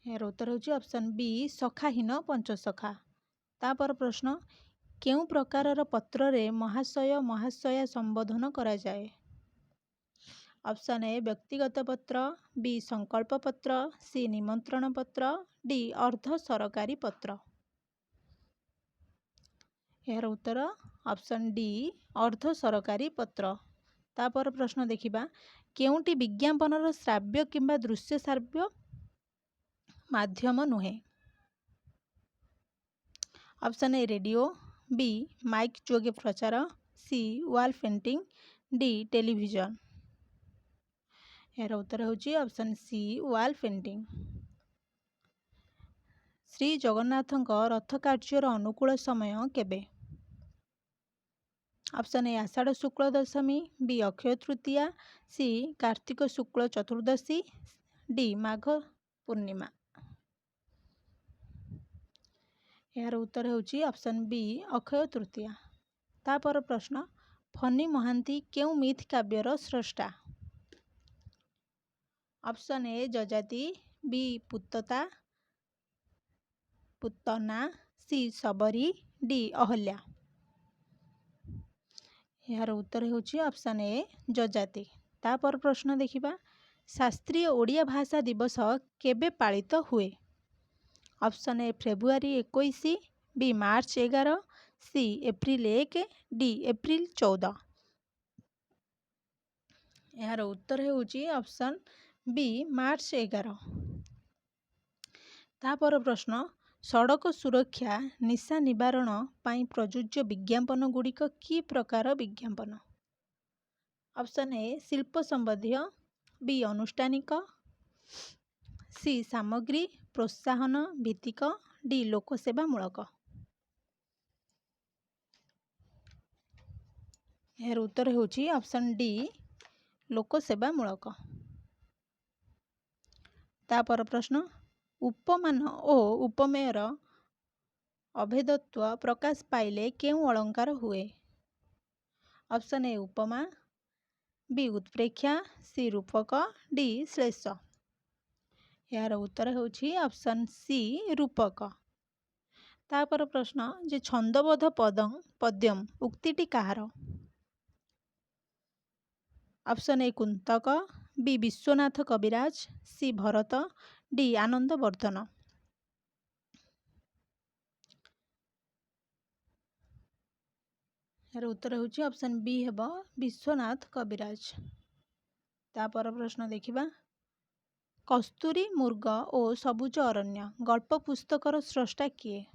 ଏହାର ଉତ୍ତର ହେଉଛି ଅପସନ୍ ବି ସଖାହୀନ ପଞ୍ଚସଖା। ତାପରେ ପ୍ରଶ୍ନ, କେଉଁ ପ୍ରକାରର ପତ୍ରରେ ମହାଶୟ ମହାଶୟା ସମ୍ବୋଧନ କରାଯାଏ? ଅପସନ୍ ଏ ବ୍ୟକ୍ତିଗତ ପତ୍ର, ବି ସଂକଳ୍ପ ପତ୍ର, ସି ନିମନ୍ତ୍ରଣ ପତ୍ର, ଡି ଅର୍ଦ୍ଧ ସରକାରୀ ପତ୍ର। ଏହାର ଉତ୍ତର ଅପସନ୍ ଡି ଅର୍ଦ୍ଧ ସରକାରୀ ପତ୍ର। ତାପରେ ପ୍ରଶ୍ନ ଦେଖିବା, କେଉଁଟି ବିଜ୍ଞାପନର ଶ୍ରାବ୍ୟ କିମ୍ବା ଦୃଶ୍ୟ ଶ୍ରାବ୍ୟ ମାଧ୍ୟମ ନୁହେଁ? Option A radio, B mic ଯୋଗେ ପ୍ରଚାର, C wall painting, D television. ଏହାର ଉତ୍ତର ହେଉଛି option C wall painting. Shri ଜଗନ୍ନାଥଙ୍କ ରଥ କାର୍ଯ୍ୟର ଅନୁକୂଳ ସମୟ କେବେ? Option A Ashadha Shukla Dashami, B Akshaya Tritiya, C Kartik Shukla Chaturdashi, D Magha Purnima. यार उत्तर होची ऑप्शन बी अक्षय तृतीया। तापर प्रश्न फनी महांती केउ मिथ काव्यर स्रष्टा? ऑप्शन ए जजाति, बी पुत्तता पुत्तना, सी सबरी, डी अहल्या। यार उत्तर होची ऑप्शन ए जजाति। तापर प्रश्न देखिबा शास्त्रीय ओडिया भाषा दिवस केबे पालित हुए? Option A February 21, B March 11, C April 1, D April 14। यार उत्तर होची ऑप्शन बी मार्च 11। तापर प्रश्न सड़क सुरक्षा निशा निवारण पाई प्रযোज्य विज्ञापन गुड़िक कि प्रकार विज्ञापन? ऑप्शन ए शिल्प संबंधी, बी अनुष्ठानिक, सी सामग्री प्रोत्साहन भित्तिक, डी लोकसेवामूलक। यार उत्तर होची ऑप्शन डी लोकसेवामूलक। तापर प्रश्न उपमान ओ उपमेयर अभेदत्व प्रकाश पाइले केउ अलंकार हुए? ऑप्शन ए उपमा, बी उत्प्रेक्षा, सी रूपक, डी श्लेष। यार उत्तर होची ऑप्शन सी रूपक। तापर प्रश्न जे छंदबद्ध पद्यम उक्तिटी कहार? Option A Kuntaka, B Vishwanath Kaviraj, C Bharat, D Anand Vardhan. यार उत्तर होची ऑप्शन बी हेबो विश्वनाथ कविराज। तापर प्रश्न देखिबा कस्तूरी मृग ओ सबुज अरण्य गल्प पुस्तकर स्रष्टा किए?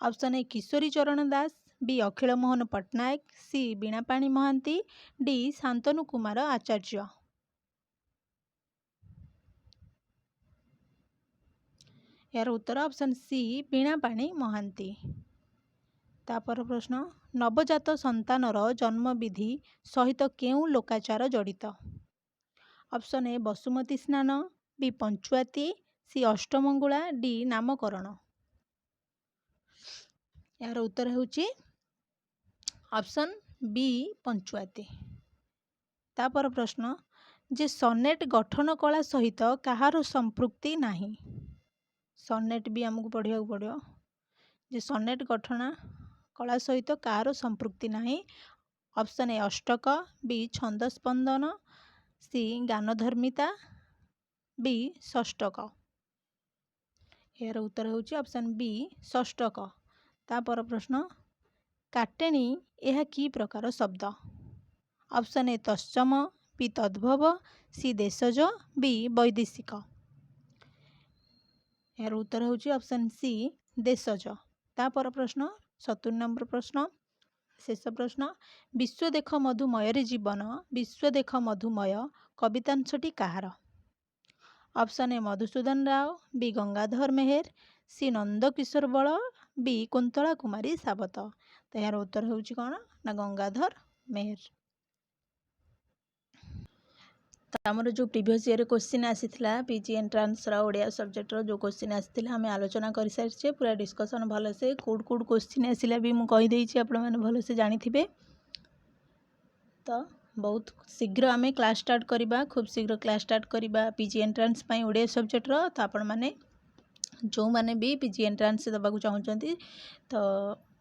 ऑप्शन ए किशोरी चरण दास, बी अखिल मोहन पट्टनायक, सी बीणापाणी महांती, डी शांतनु कुमार आचार्य। यार उत्तर ऑप्शन सी बीणापाणी महांती। तापर प्रश्न नवजात संतानर जन्म विधि सहित केउ लोकाचार जड़ित? ऑप्शन ए बसुमती स्नान, बी पंचुआती, सी अष्टमंगुला, डी नामकरण। यार उत्तर होची ऑप्शन बी पंचुआती। तापर प्रश्न जे सनेट गठन कला सहित कहार संपृक्ति नाही? सनेट भी आमको पढ़िया पड़ो जे सनेट गठन कला सहित कहार संपृक्ति नाही। ऑप्शन ए अष्टक, बी छंदस्पंदन, सी गानधर्मिता, बी षष्टक। यार उत्तर होची ऑप्शन बी षष्टक। तापर प्रश्न काटेणी यह की प्रकार शब्द? ऑप्शन ए तत्सम, बी तद्भव, सी देशज, बी वैदेशिक। यार उत्तर होची ऑप्शन सी देशज। तापर प्रश्न 70 नंबर प्रश्न शेष प्रश्न विश्व देख मधुमय रे जीवन विश्व देख मधुमय कवितांशटी कहार? Option A Madhusudan Rao, B Gangadhar Meher, C Nandakishore Bal, B Kuntala कुमारी सावत। तो यार उत्तर होची कौन ना गंगाधर मेहर। आमर जो प्रीवियस ईयर क्वेश्चन आसीथिला पीजी एंट्रांस रा ओडिया सब्जेक्ट रो जो क्वेश्चन आसीथिला हमें आलोचना कर सारिछे पूरा डिस्कशन भल से कोड कोड क्वेश्चन आसिला भी मु कहि देछि आपण माने भल से जानि थिबे। तो बहुत शीघ्र आमे क्लास स्टार्ट करिबा खूब शीघ्र क्लास स्टार्ट करिबा पीजी एंट्रांस पई ओडिया सब्जेक्ट रो। तो आपण माने जो माने भी पीजी एंट्रांस दबाकू चाहउचंती तो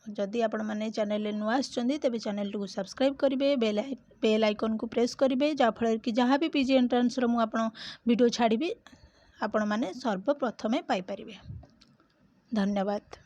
जदि आपण माने चैनल रे नुआ आछंती तबे चैनल को सब्सक्राइब करिवे बेल आइकन को प्रेस करिवे जा फल कि जहाँ भी पीजी एंट्रांस रो मु आपण वीडियो छाड़ीबी आपण माने सर्वप्रथमे पाई परिवे। धन्यवाद।